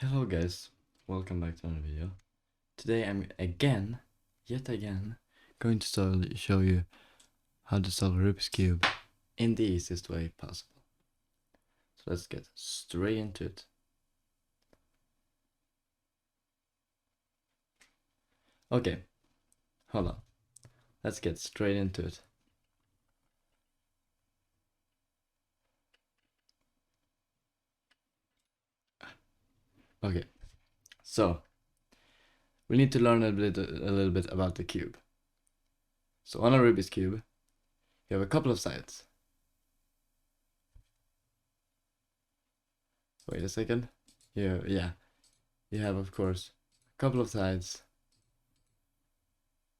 Hello guys, welcome back to another video. Today I'm yet again, going to show you how to solve a Rubik's Cube in the easiest way possible. So let's get straight into it. Okay, hold on. Let's get straight into it. Okay, so we need to learn a little bit about the cube. So on a Rubik's Cube, you have a couple of sides. Wait a second. Yeah. You have, of course, a couple of sides.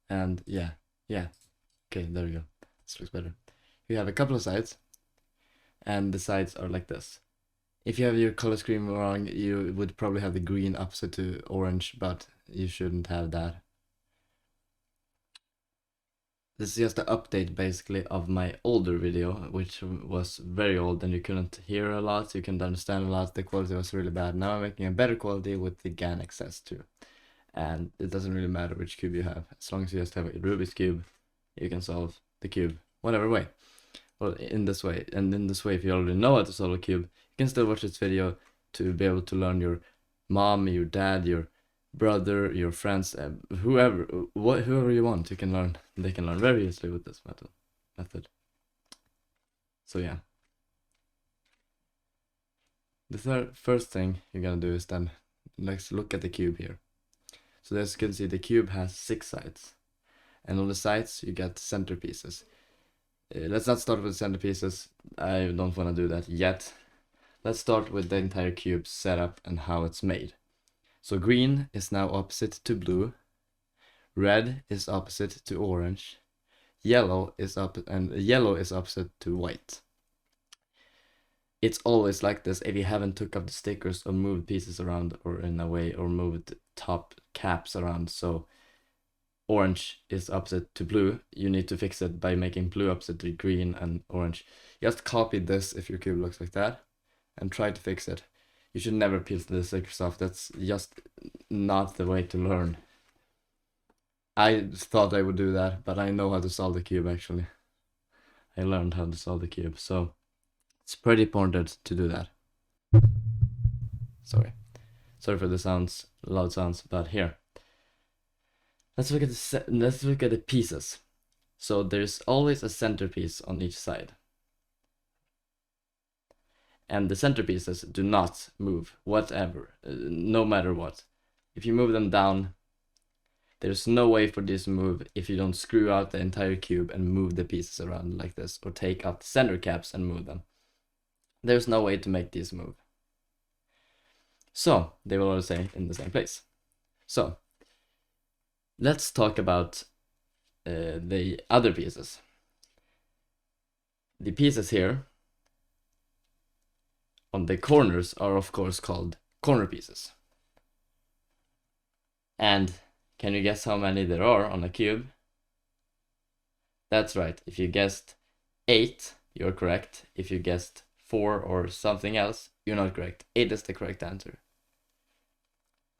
And yeah. Okay, there we go. This looks better. You have a couple of sides, and the sides are like this. If you have your color scheme wrong, you would probably have the green opposite to orange, but you shouldn't have that. This is just an update basically of my older video, which was very old and you couldn't hear a lot, you couldn't understand a lot, the quality was really bad. Now I'm making a better quality with the GAN access too. And it doesn't really matter which cube you have, as long as you just have a Rubik's Cube, you can solve the cube whatever way. Well, in this way, and in this way, if you already know how to solve a cube, you can still watch this video to be able to learn your mom, your dad, your brother, your friends, whoever you want, you can learn. They can learn very easily with this method. So yeah. The first thing you're gonna do is then let's look at the cube here. So as you can see, the cube has 6 sides, and on the sides you get centerpieces. Let's not start with centerpieces. I don't want to do that yet. Let's start with the entire cube setup and how it's made. So green is now opposite to blue. Red is opposite to orange. Yellow is opposite to white. It's always like this if you haven't took off the stickers or moved pieces around or in a way or moved top caps around. So orange is opposite to blue, you need to fix it by making blue opposite to green and orange. Just copy this if your cube looks like that and try to fix it. You should never peel the stickers off. That's just not the way to learn. I thought I would do that, but I know how to solve the cube actually. I learned how to solve the cube, so it's pretty important to do that. Sorry for the loud sounds, but here. Let's look at the pieces. So there's always a centerpiece on each side. And the centerpieces do not move, no matter what. If you move them down, there's no way for this to move if you don't screw out the entire cube and move the pieces around like this, or take out the center caps and move them. There's no way to make these move. So they will all stay in the same place. So let's talk about the other pieces. The pieces here on the corners are of course called corner pieces. And can you guess how many there are on a cube? That's right, if you guessed 8, you're correct. If you guessed 4 or something else, you're not correct. 8 is the correct answer.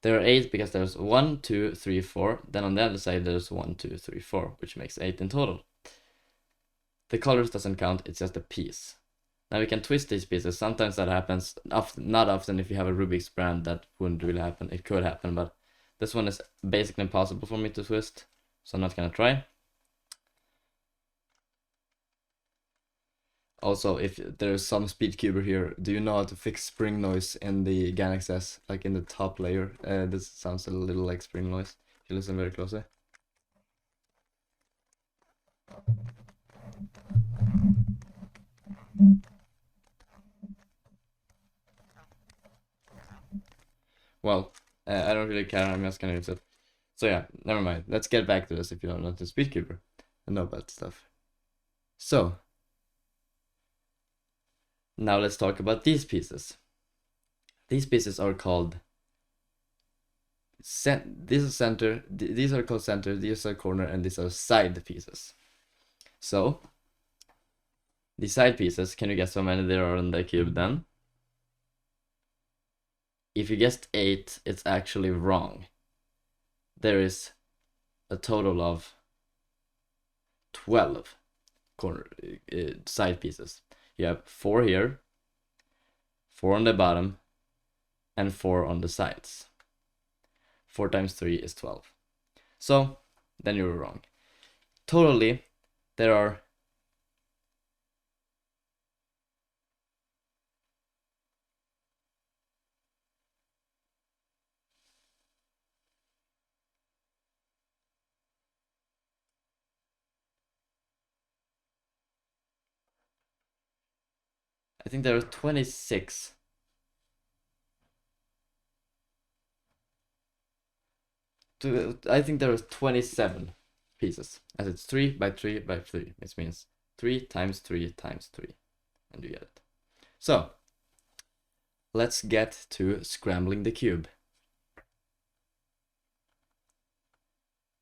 There are 8 because there's 1, 2, 3, 4. Then on the other side there's 1, 2, 3, 4, which makes 8 in total. The colors doesn't count, it's just a piece. Now we can twist these pieces. Sometimes that happens, not often. If you have a Rubik's brand, that wouldn't really happen. It could happen, but this one is basically impossible for me to twist, so I'm not gonna try. Also, if there's some speed cuber here, do you know how to fix spring noise in the GAN access, like in the top layer? This sounds a little like spring noise if you listen very closely. Well, I don't really care, I'm just gonna use it. So yeah, never mind. Let's get back to this if you don't know the speed cuber and know about stuff. So now let's talk about these pieces. These pieces are called these are center, these are called center, these are corner, and these are side pieces. So the side pieces, can you guess how many there are in the cube then? if you guessed 8, it's actually wrong. There is a total of 12 corner side pieces. You have 4 here, 4 on the bottom, and 4 on the sides. 4 times 3 is 12. So then you were wrong. Totally, there are I think there are 26. I think there are 27 pieces, as it's 3 by 3 by 3, which means 3 times 3 times 3, and you get it. So let's get to scrambling the cube.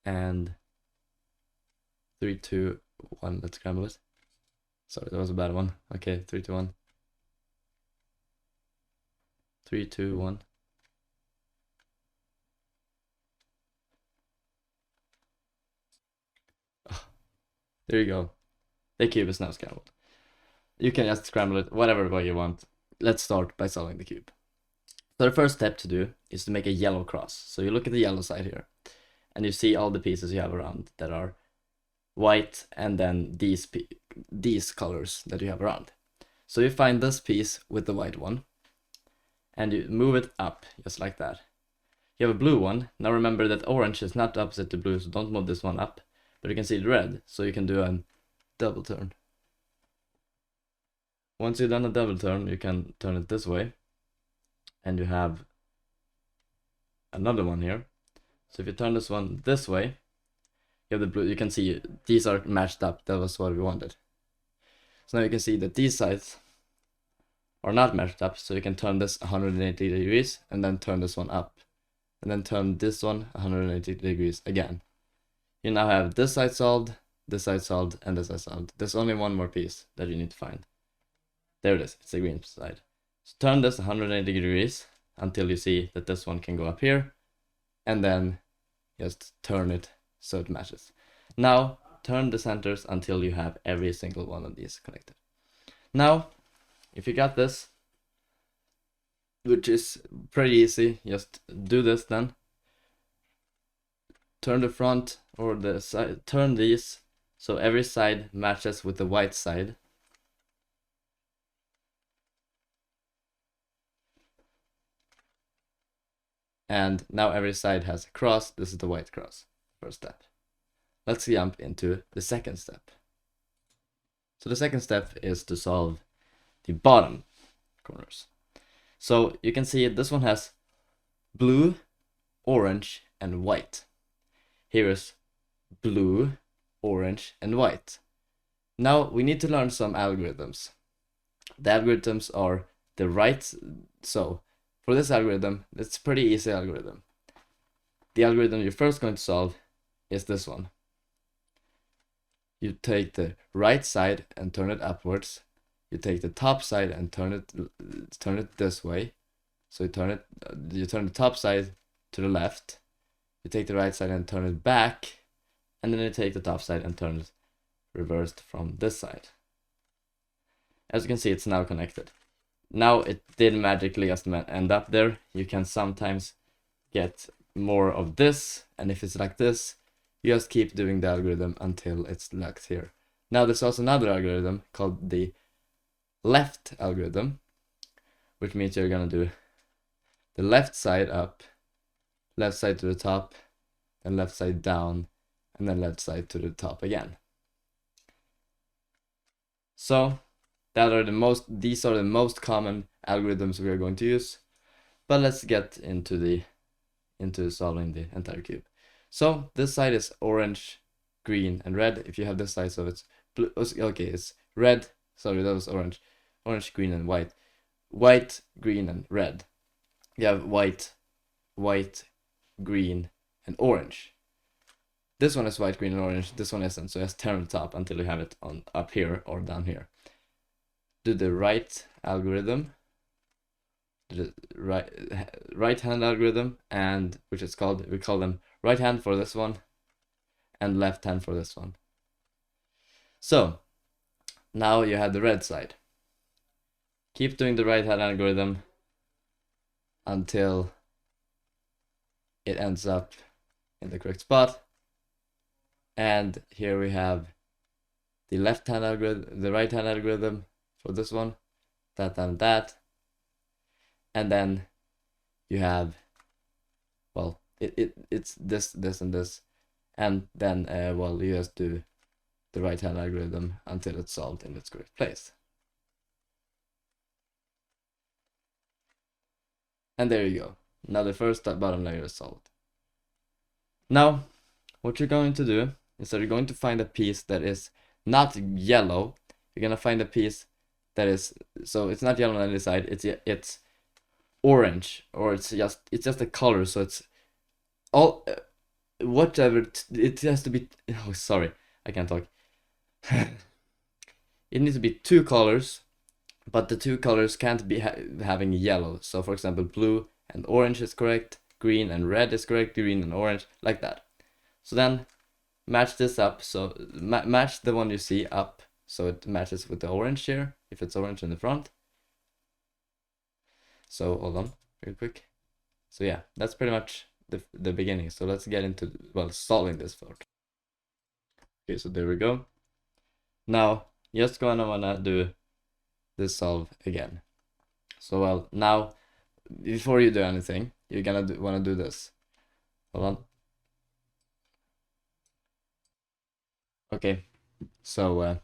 And 3, 2, 1, let's scramble it. Sorry, that was a bad one. Okay, 3, 2, 1. 3, 2, 1. Oh, there you go. The cube is now scrambled. You can just scramble it whatever way you want. Let's start by solving the cube. So the first step to do is to make a yellow cross. So you look at the yellow side here, and you see all the pieces you have around that are white, and then these colors that you have around. So you find this piece with the white one, and you move it up, just like that. You have a blue one. Now remember that orange is not opposite to blue, so don't move this one up. But you can see the red, so you can do a double turn. Once you've done a double turn, you can turn it this way, and you have another one here. So if you turn this one this way, you have the blue. You can see these are matched up. That was what we wanted. So now you can see that these sides are not matched up, so you can turn this 180 degrees and then turn this one up, and then turn this one 180 degrees again. You now have this side solved, this side solved, and this side solved. There's only one more piece that you need to find. There it is, it's the green side. So turn this 180 degrees until you see that this one can go up here, and then just turn it so it matches. Now turn the centers until you have every single one of these connected. Now, if you got this, which is pretty easy, just do this then. Turn the front or the side, turn these so every side matches with the white side. And now every side has a cross. This is the white cross. First step. Let's jump into the second step. So the second step is to solve the bottom corners. So you can see this one has blue, orange, and white. Here is blue, orange, and white. Now we need to learn some algorithms. The algorithms are the right. So for this algorithm, it's a pretty easy algorithm. The algorithm you're first going to solve is this one. You take the right side and turn it upwards. You take the top side and turn it this way. So you turn the top side to the left. You take the right side and turn it back, and then you take the top side and turn it reversed from this side. As you can see, it's now connected. Now it didn't magically just end up there. You can sometimes get more of this, and if it's like this, you just keep doing the algorithm until it's locked here. Now there's also another algorithm called the left algorithm, which means you're gonna do the left side up, left side to the top, then left side down, and then left side to the top again. So these are the most common algorithms we are going to use. But let's get into solving the entire cube. So this side is orange, green, and red. If you have this side, so it's blue. Okay, it's red. Sorry, that was orange. Orange, green, and white. White, green, and red. You have white, green, and orange. This one is white, green, and orange. This one isn't. So just turn the top until you have it on up here or down here. Do the right algorithm. the right hand algorithm, and which is called, we call them right hand for this one and left hand for this one. So now you have the red side. Keep doing the right hand algorithm until it ends up in the correct spot. And here we have the left hand algorithm, the right hand algorithm for this one, that and that. And then you have, well, it's this, and this. And then, well, you just do the right hand algorithm until it's solved in its correct place. And there you go. Now the first bottom layer is solved. Now, what you're going to do is that you're going to find a piece that is not yellow. You're gonna find a piece that is, so it's not yellow on any side, it's orange, or it's just a color, so it's all whatever, it has to be, oh sorry, I can't talk. It needs to be two colors, but the two colors can't be having yellow. So for example, blue and orange is correct, green and red is correct, green and orange, like that. So then match this up, so match the one you see up so it matches with the orange here, if it's orange in the front. So hold on real quick. So yeah, that's pretty much the beginning. So let's get into, well, solving this part. Okay, so there we go. Now just gonna wanna do this solve again. So well, now before you do anything, you're gonna wanna do this. Hold on. Okay, so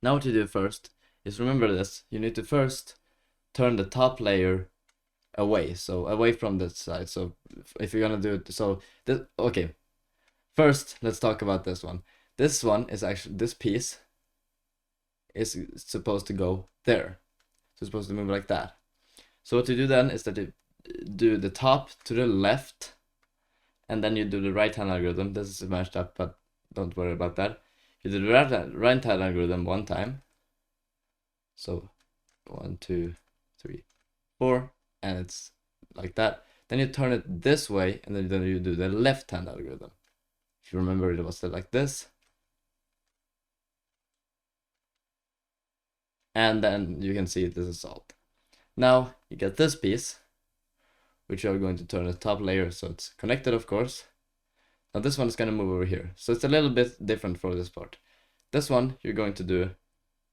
now what you do first is, remember this, you need to first turn the top layer away, so away from this side. So if you're gonna do it, so this, okay, first let's talk about this one. This one is actually, this piece is supposed to go there, so it's supposed to move like that. So what you do then is that you do the top to the left, and then you do the right hand algorithm. This is matched up, but don't worry about that. You do the right hand algorithm one time, so 1 2 3 4, and it's like that. Then you turn it this way, and then you do the left hand algorithm. If you remember, it was like this, and then you can see this is solved. Now you get this piece, which you are going to turn the top layer so it's connected, of course. Now this one is going to move over here, so it's a little bit different for this part. This one you're going to do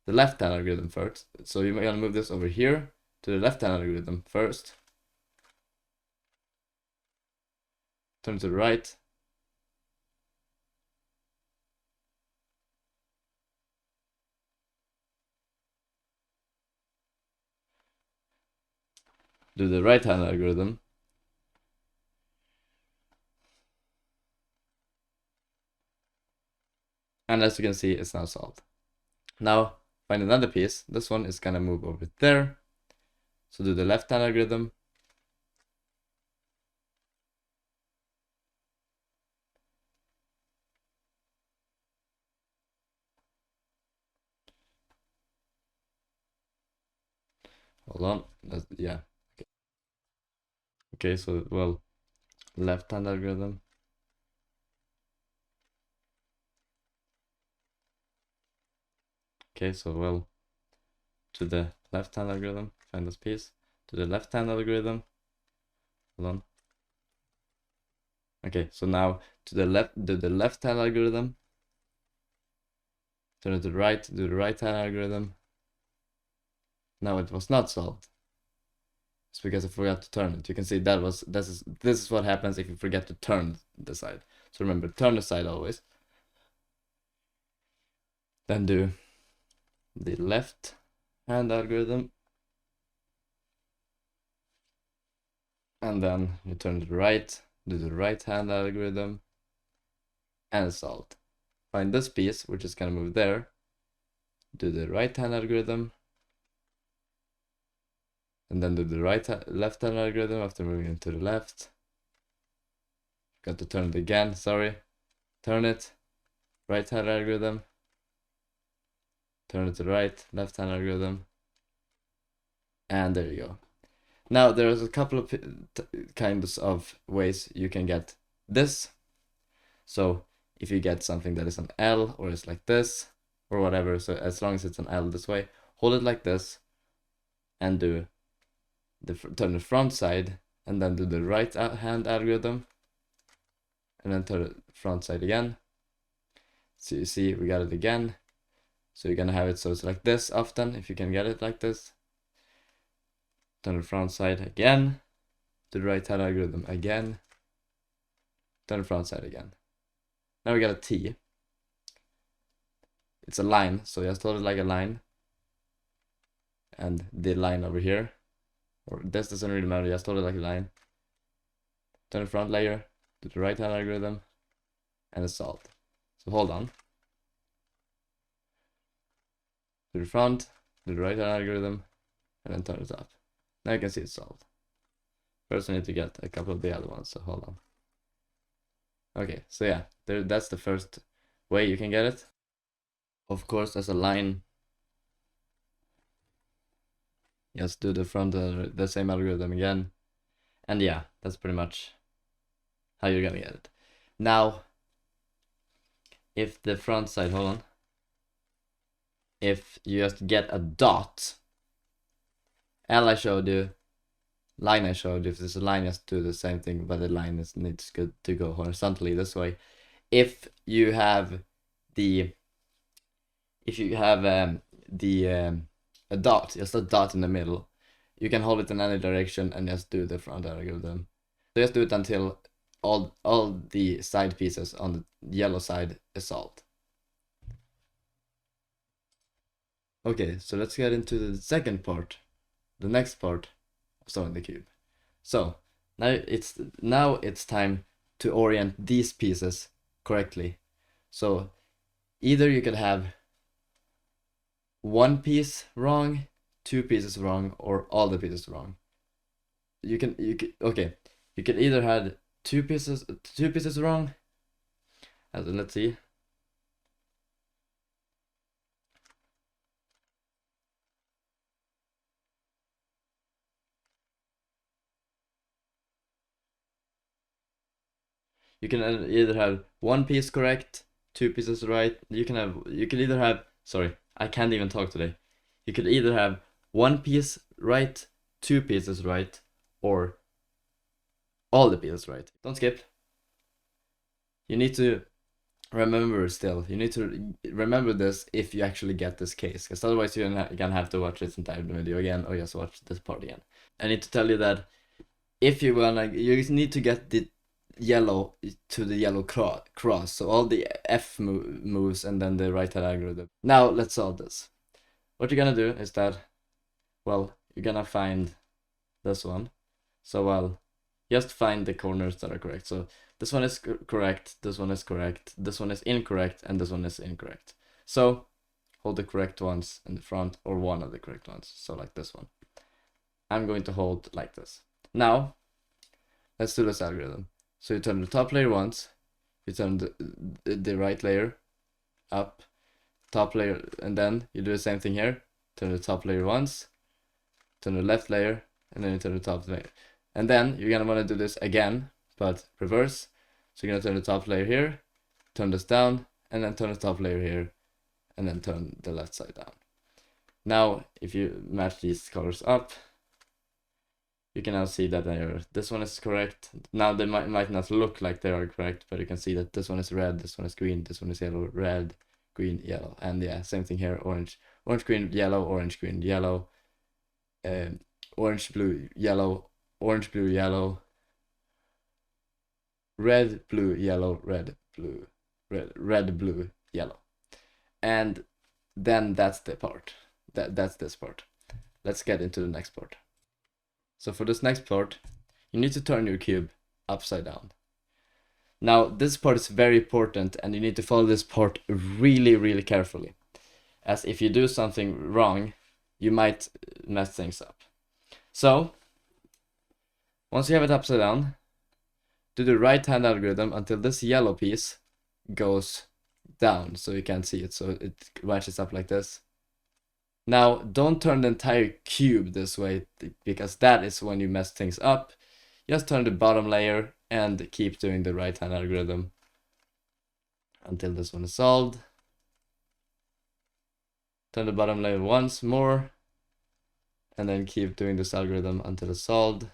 the left hand algorithm first, so you're going to move this over here to the left hand algorithm first, turn to the right, do the right hand algorithm, and as you can see, it's now solved. Now find another piece. This one is gonna move over there, so do the left hand algorithm, hold on, yeah, okay, so well, left hand algorithm, okay, so well, to the left hand algorithm, find this piece, to the left hand algorithm, hold on, okay, so now to the left, do the left hand algorithm, turn it to the right, do the right hand algorithm. Now it was not solved. It's because I forgot to turn it. You can see this is what happens if you forget to turn the side. So remember, turn the side always. Then do the left hand algorithm, and then you turn to the right, do the right hand algorithm, and it's solved. Find this piece, which is gonna move there, do the right hand algorithm, and then do the left hand algorithm after moving it to the left. Got to turn it again, sorry. Turn it, right hand algorithm, turn it to the right, left hand algorithm, and there you go. Now there's a couple of kinds of ways you can get this. So if you get something that is an L or is like this or whatever, so as long as it's an L this way, hold it like this and do turn the front side and then do the right hand algorithm and then turn the front side again. So you see we got it again. So you're gonna have it so it's like this often if you can get it like this. Turn the front side again, do the right hand algorithm again, turn the front side again. Now we got a T. It's a line, so just hold it like a line. And the line over here, or this doesn't really matter, just hold it like a line. Turn the front layer, do the right hand algorithm, and it's solved. So hold on. Do the front, do the right hand algorithm, and then turn it up. Now you can see it's solved. First I need to get a couple of the other ones, so hold on. Okay, so yeah, that's the first way you can get it. Of course, as a line, just do the front, the same algorithm again. And yeah, that's pretty much how you're gonna get it. Now, if the front side, hold on. If you just get a dot, L I showed you, line I showed you, if there's a line, just do the same thing, but the line needs to go horizontally this way. If you have a dot, just a dot in the middle, you can hold it in any direction and just do the front algorithm. So just do it until all the side pieces on the yellow side is solved. Okay, so let's get into the second part, the next part of solving the cube. So now it's time to orient these pieces correctly. So either you could have one piece wrong, two pieces wrong, or all the pieces wrong. You could either have two pieces wrong. Let's see. You can either have one piece correct, two pieces right. You can either have, sorry, I can't even talk today. You could either have one piece right, two pieces right, or all the pieces right. Don't skip. You need to remember still. You need to remember this if you actually get this case, because otherwise you're gonna have to watch this entire video again or just watch this part again. I need to tell you that if you need to get the yellow to the yellow cross, so all the F moves and then the right hand algorithm. Now let's solve this. What you're gonna do is that, well, you're gonna find this one. So well, just find the corners that are correct. So this one is correct, this one is correct, this one is incorrect, and this one is incorrect. So hold the correct ones in the front, or one of the correct ones. So like this one. I'm going to hold like this. Now let's do this algorithm. So you turn the top layer once, you turn the right layer up, top layer, and then you do the same thing here. Turn the top layer once, turn the left layer, and then you turn the top layer. And then you're gonna want to do this again, but reverse. So you're gonna turn the top layer here, turn this down, and then turn the top layer here, and then turn the left side down. Now, if you match these colors up, you can now see that this one is correct. Now they might not look like they are correct, but you can see that this one is red, this one is green, this one is yellow, red, green, yellow. And yeah, same thing here, orange, green, yellow, orange, green, yellow, orange, blue, yellow, orange, blue, yellow, red, blue, yellow, red, blue, red, blue, yellow. And then that's the part. That's this part. Let's get into the next part. So for this next part, you need to turn your cube upside down. Now, this part is very important, and you need to follow this part really, really carefully. As if you do something wrong, you might mess things up. So, once you have it upside down, do the right hand algorithm until this yellow piece goes down, so you can't see it, so it matches up like this. Now, don't turn the entire cube this way, because that is when you mess things up. Just turn the bottom layer and keep doing the right-hand algorithm until this one is solved. Turn the bottom layer once more, and then keep doing this algorithm until it's solved.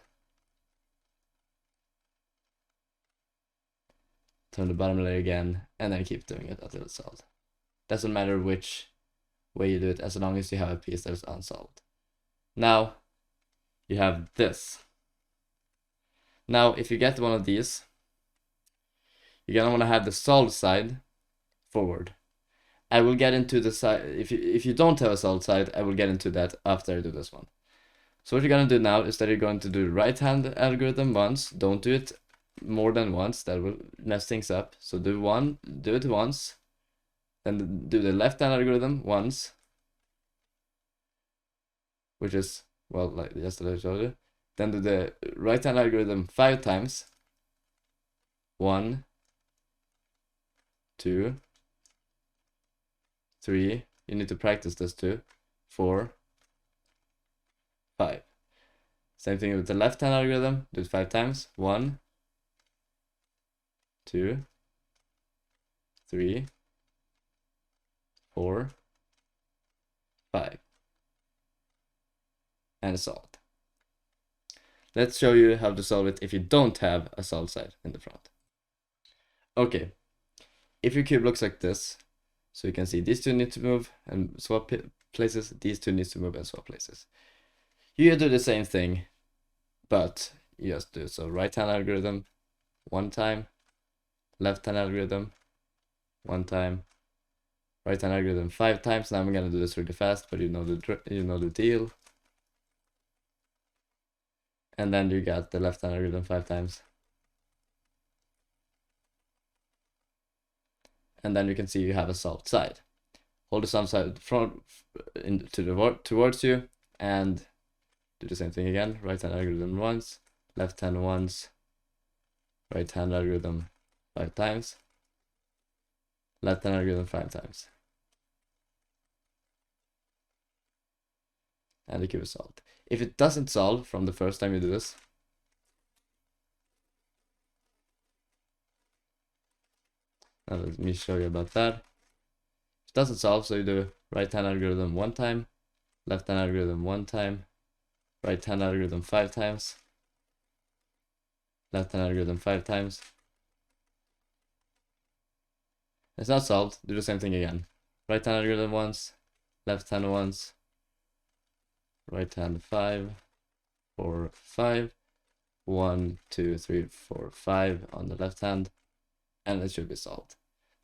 Turn the bottom layer again, and then keep doing it until it's solved. Doesn't matter which way you do it, as long as you have a piece that is unsolved. Now, you have this. Now, if you get one of these, you're gonna want to have the solved side forward. I will get into the side, if you don't have a solved side, I will get into that after I do this one. So what you're gonna do now is that you're going to do the right-hand algorithm once. Don't do it more than once, that will mess things up. So do it once, then do the left-hand algorithm once, which is, well, like yesterday I showed you. Then do the right-hand algorithm 5 times. 1, 2, 3. You need to practice this too. 4, 5. Same thing with the left-hand algorithm. Do it 5 times. 1, 2, 3, 4, 5. And solved. Let's show you how to solve it if you don't have a solved side in the front. Okay, if your cube looks like this, so you can see these two need to move and swap places, these two need to move and swap places. You do the same thing, but you just do so right-hand algorithm 1 time, left-hand algorithm 1 time, right-hand algorithm 5 times. Now I'm gonna do this really fast, but you know the deal. And then you got the left-hand algorithm 5 times. And then you can see you have a solved side. Hold the solved side towards you and do the same thing again. Right-hand algorithm once, left-hand once, right-hand algorithm 5 times, left-hand algorithm 5 times. And the cube is solved. If it doesn't solve from the first time you do this, now let me show you about that. If it doesn't solve, so you do right-hand algorithm 1 time, left-hand algorithm 1 time, right-hand algorithm 5 times, left-hand algorithm 5 times. It's not solved, do the same thing again. Right-hand algorithm once, left-hand once, right-hand 5, 4, 5, 1, 2, 3, 4, 5 on the left hand, and it should be solved.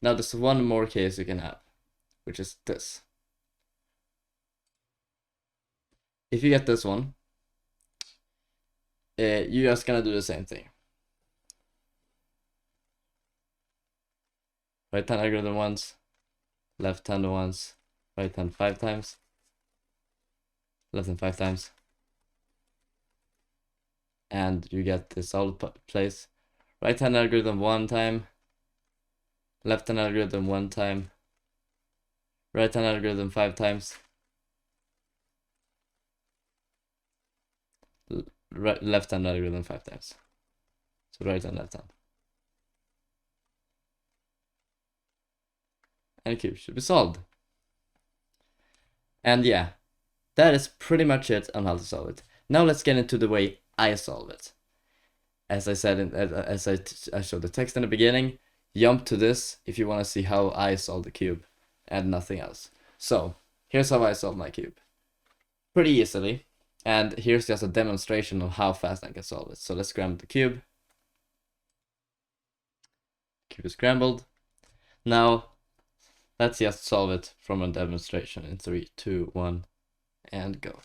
Now there's one more case you can have, which is this. If you get this one, you're just gonna do the same thing. Right-hand algorithm once, left-hand once, right-hand 5 times, left-hand 5 times, and you get the solved place. Right-hand algorithm 1 time, left-hand algorithm 1 time, right-hand algorithm 5 times, left-hand algorithm 5 times. So right and left hand. And the cube should be solved. And yeah, that is pretty much it on how to solve it. Now let's get into the way I solve it. As I said, I showed the text in the beginning, jump to this if you want to see how I solve the cube and nothing else. So here's how I solve my cube. Pretty easily. And here's just a demonstration of how fast I can solve it. So let's scramble the cube. Cube is scrambled. Now let's just solve it from a demonstration in 3, 2, 1, and go.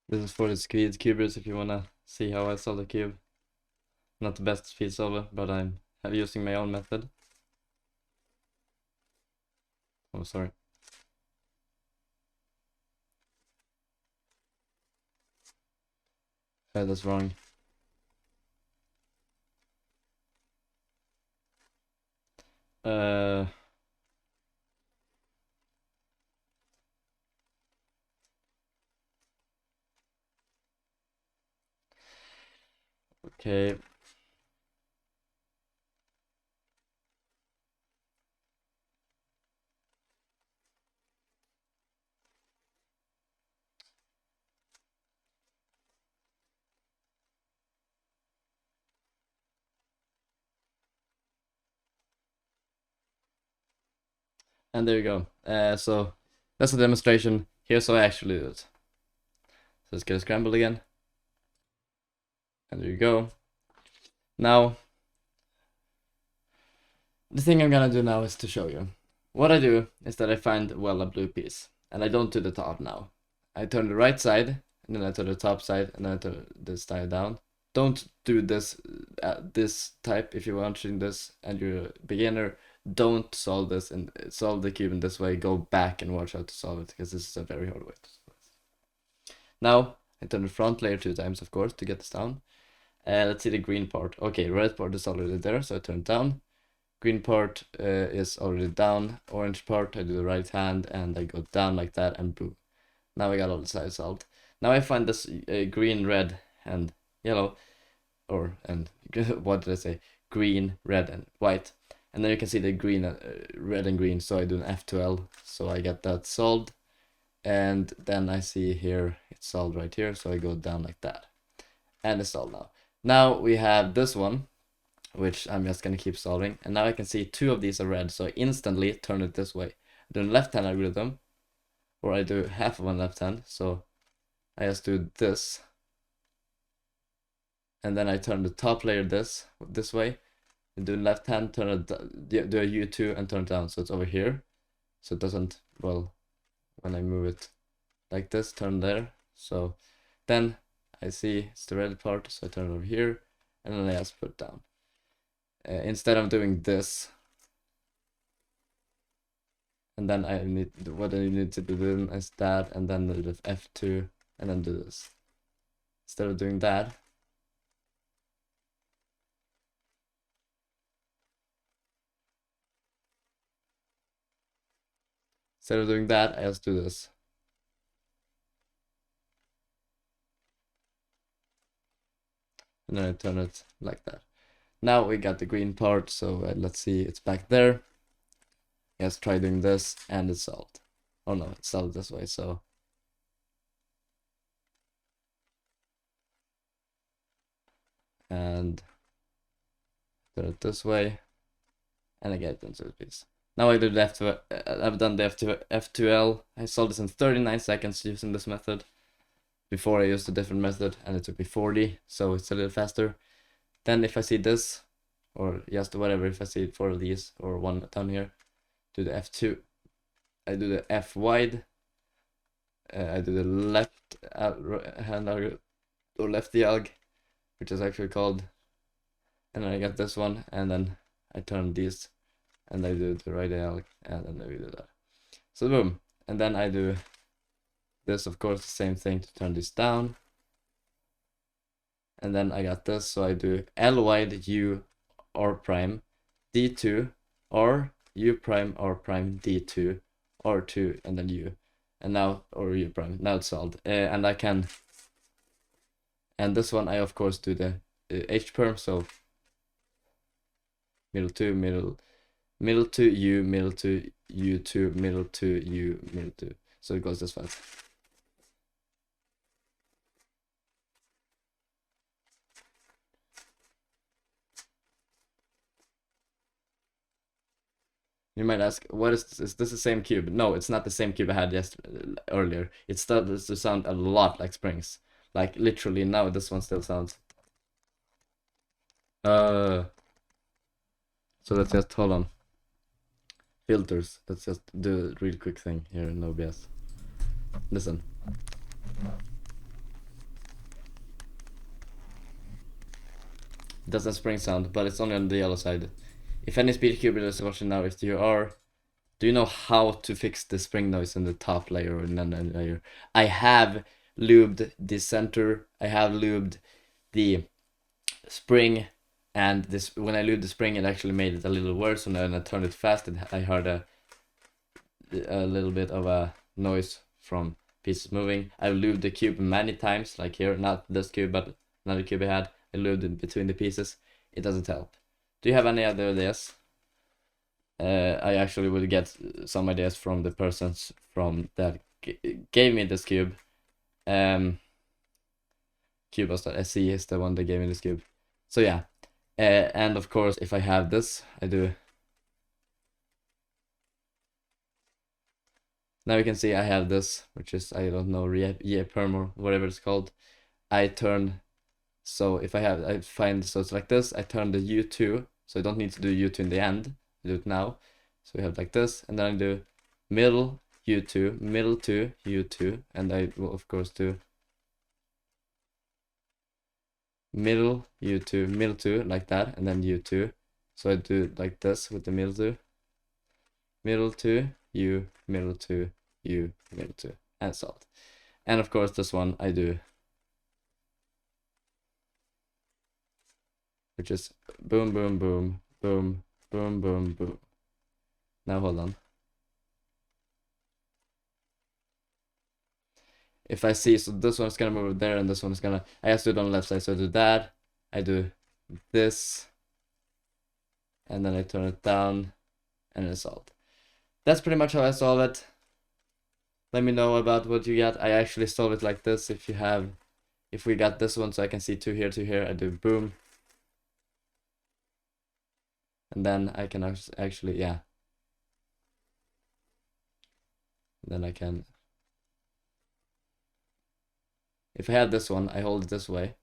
This is for the speed cubers if you wanna see how I solve the cube. Not the best speed solver, but I'm using my own method. Oh, sorry. That's wrong. Okay. And there you go. So that's a demonstration. Here's how I actually do it. So let's get it scrambled again. And there you go. Now, the thing I'm gonna do now is to show you. What I do is that I find, well, a blue piece. And I don't do the top now. I turn the right side, and then I turn the top side, and then I turn this side down. Don't do this type if you're watching this and you're a beginner. Don't solve this and solve the cube in this way. Go back and watch how to solve it, because this is a very hard way to solve it. Now, I turn the front layer 2 times, of course, to get this down. Let's see the green part. Okay, red part is already there, so I turn it down. Green part is already down. Orange part, I do the right hand and I go down like that, and boom. Now I got all the sides solved. Now I find this green, red, and yellow, and what did I say? Green, red, and white. And then you can see the green, red and green, so I do an F2L, so I get that solved. And then I see here, it's solved right here, so I go down like that. And it's solved now. Now we have this one, which I'm just gonna keep solving. And now I can see 2 of these are red, so I instantly turn it this way. I do a left hand algorithm, or I do half of one left hand, so I just do this. And then I turn the top layer this way. And do left hand, turn it, do a U2 and turn it down, so it's over here. So it doesn't, well, when I move it like this, turn there. So then I see it's the red part, so I turn it over here, and then I just put it down. Instead of doing this, and then what I need to do is that, and then do the F2, and then do this. Instead of doing that, I just do this. And then I turn it like that. Now we got the green part, so let's see, it's back there. Let's try doing this, and it's solved. Oh no, it's solved this way, so. And turn it this way, and I get it into a piece. Now I do the I've done the F2L. I solved this in 39 seconds using this method. Before I used a different method, and it took me 40, so it's a little faster. Then if I see this, or just whatever, if I see 4 of these, or one down here, do the F2. I do the F wide. I do the left hand alg, or lefty alg, which is actually called. And then I get this one, and then I turn these, and I do the right alg, and then I do that. So boom. And then I do this, of course, the same thing to turn this down. And then I got this, so I do L wide U R prime D2 R U prime R prime D2 R2, and then U, and now, or U prime. Now it's solved. And I can, and this one I of course do the H perm, so middle to U, middle to U2, middle to U, middle to. So it goes this fast. You might ask, what is this? Is this the same cube? No, it's not the same cube I had earlier. It starts to sound a lot like springs. Like literally now this one still sounds. So let's just hold on. Filters. Let's just do a real quick thing here in OBS. Listen. It doesn't spring sound, but it's only on the yellow side. If any speed cube is watching now, if you are, do you know how to fix the spring noise in the top layer or in another layer? I have lubed the center, I have lubed the spring, and this, when I lubed the spring, it actually made it a little worse. So when I turned it fast, I heard a little bit of a noise from pieces moving. I've lubed the cube many times, like here, not this cube, but another cube I had. I lubed in between the pieces. It doesn't help. Do you have any other ideas? I actually would get some ideas from the persons from that gave me this cube. Cubos.se is the one that gave me this cube. So yeah, and of course, if I have this, I do. Now you can see I have this, which is, I don't know, perm or whatever it's called. I turn, so if I find, so it's like this, I turn the U2, so I don't need to do U2 in the end, I do it now. So we have like this, and then I do middle U2, middle 2, U2, and I will of course do middle U2, middle 2, like that, and then U2. So I do like this with the middle 2, middle 2, U, middle 2, U, middle 2, and salt. And of course this one I do, which is boom, boom, boom, boom, boom, boom, boom. Now hold on. If I see, so this one's gonna move there, and this one is gonna, I have to do it on the left side, so I do that, I do this, and then I turn it down, and it's solved. That's pretty much how I solve it. Let me know about what you got. I actually solve it like this. If we got this one, so I can see 2 here, 2 here, I do boom. And then I can actually, yeah. Then I can, if I have this one, I hold it this way,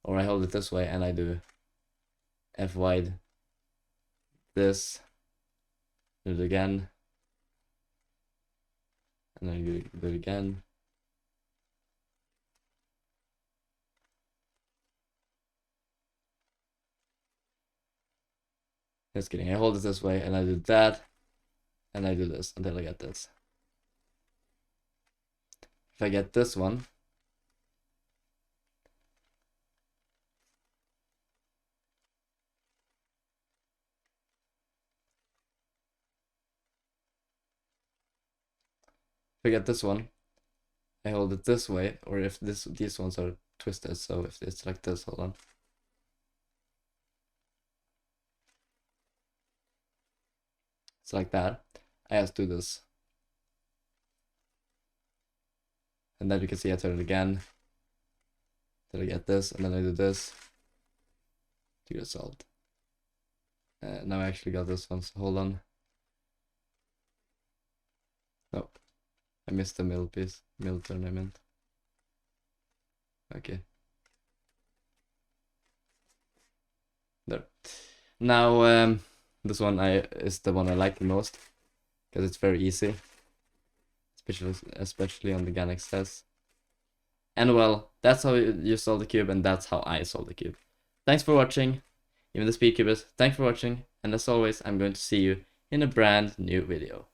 or I hold it this way, and I do F wide this, do it again, and then do it again. Just kidding, I hold it this way, and I do that, and I do this until I get this. If I get this one, I hold it this way, or if these ones are twisted, so if it's like this, hold on. It's like that. I have to do this. And then you can see I turn it again. Then I get this, and then I do this to get solved. Now I actually got this one, so hold on. Nope. I missed the middle piece. Middle turn, I meant. Okay. There. Now, this one is the one I like the most, because it's very easy. Especially on the Ganex test. And well, that's how you solve the cube, and that's how I solve the cube. Thanks for watching, even the speed cubist. Thanks for watching, and as always, I'm going to see you in a brand new video.